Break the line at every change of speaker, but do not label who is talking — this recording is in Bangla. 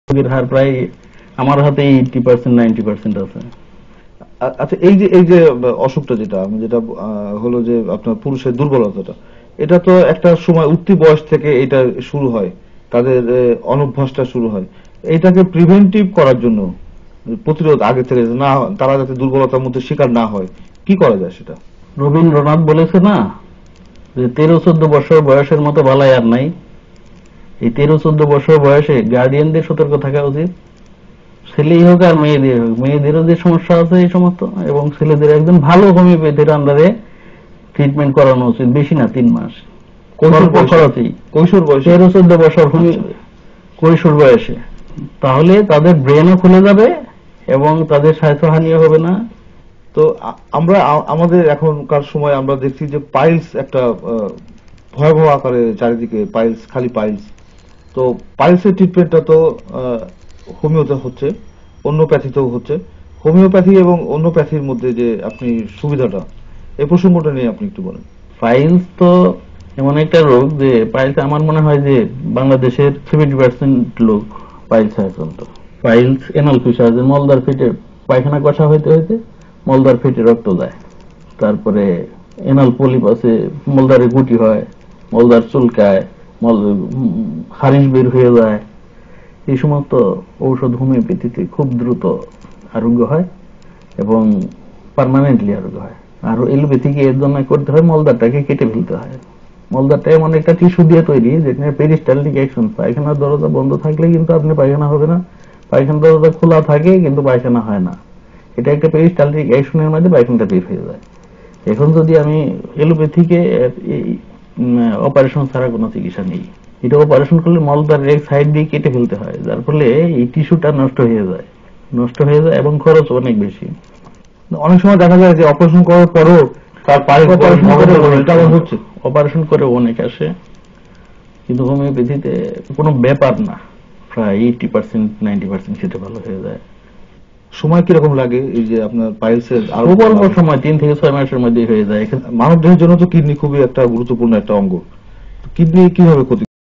রোগীর হার প্রায় আমার হাতে 80% 90% আছে।
আচ্ছা, এই যে অসুখটা যেটা হলো যে আপনার পুরুষের দুর্বলতাটা, এটা তো একটা সময় উঠতি বয়স থেকে এটা শুরু হয়, তাদের অনভ্যাসটা শুরু হয়। এটাকে প্রিভেন্টিভ করার জন্য, প্রতিরোধ আগে থেকে না, তারা যাতে দুর্বলতার মধ্যে শিকার না হয়, কি করা যায় সেটা?
রবীন্দ্রনাথ বলেছে না যে 13-14 বছর বয়সের মতো বালাই আর নাই। এই 13-14 বছর বয়সে গার্ডিয়ানদের সতর্ক থাকা উচিত, ছেলেই হোক আর মেয়েদের হোক। মেয়েদেরও যে সমস্যা আছে এই সমস্ত, এবং ছেলেদের একদম ভালো হোমিওপ্যাথির আন্ডারে ট্রিটমেন্ট করানো উচিত, বেশি না 3 মাস
কৈশোর বয়সে
13-14 বছর কৈশোর বয়সে। তাহলে তাদের ব্রেনও খুলে যাবে এবং তাদের স্বাস্থ্যহানিও হবে না।
তো আমরা আমাদের এখনকার সময় আমরা দেখছি যে পাইলস একটা ভয়াবহ আকারে চারিদিকে পাইলস, খালি পাইলস। তো পাইলসের ট্রিটমেন্টটা তো হোমিওতে হচ্ছে, অন্যপ্যাথিতেও হচ্ছে। হোমিওপ্যাথি এবং অন্যপ্যাথির মধ্যে যে আপনি সুবিধাটা, এই প্রসঙ্গটা নিয়ে আপনি একটু বলেন।
পাইলস তো এমন একটা রোগ যে পাইলস আমার মনে হয় যে বাংলাদেশের 70% লোক পাইলস আক্রান্ত। পাইলস এনাল ফিসার, যে মলদার ফিটে পায়খানা কষা হইতে হইতে মলদার ফিটে রক্ত যায়। তারপরে এনাল পলিপ আছে, মলদারে গুটি হয়, মলদার চুলকায়, খারিজ বের হয়ে যায়। এই সমস্ত ঔষধ হোমিওপ্যাথিতে খুব দ্রুত আরোগ্য হয় এবং পার্মানেন্টলি আরোগ্য হয়। আর এলোপ্যাথিকে এর জন্য করতে হয় মলদারটাকে কেটে ফেলতে হয়। মলদারটা এমন একটা টিস্যু দিয়ে তৈরি যেখানে পেরিস্টালটিক অ্যাকশন, পায়খানার দরজা বন্ধ থাকলে কিন্তু আপনি পায়খানা হবে না, পায়খানার দরজা খোলা থাকে কিন্তু পায়খানা হয় না। এটা একটা পেরিস্টালটিক অ্যাকশনের মধ্যে পায়খানাটা বের হয়ে যায়। এখন যদি আমি এলোপ্যাথিকে অপারেশন ছাড়া কোনো চিকিৎসা নেই, এটা অপারেশন করলে মলদারের এক সাইড দিয়ে কেটে ফেলতে হয়, যার ফলে এই টিস্যুটা নষ্ট হয়ে যায় এবং খরচ অনেক বেশি।
অনেক সময় দেখা যায় যে অপারেশন করার পরও তার
অপারেশন করে অনেক আসে, কিন্তু হোমিওপ্যাথিতে কোনো ব্যাপার না, প্রায় 80% 90% সেটা ভালো হয়ে যায়।
সময় কিরকম লাগে এই যে আপনার পাইলসের?
খুব অল্প সময়, 3 থেকে 6 মাসের মধ্যে হয়ে যায়।
মানব দেহের জন্য তো কিডনি খুবই একটা গুরুত্বপূর্ণ একটা অঙ্গ। কিডনি কিভাবে ক্ষতি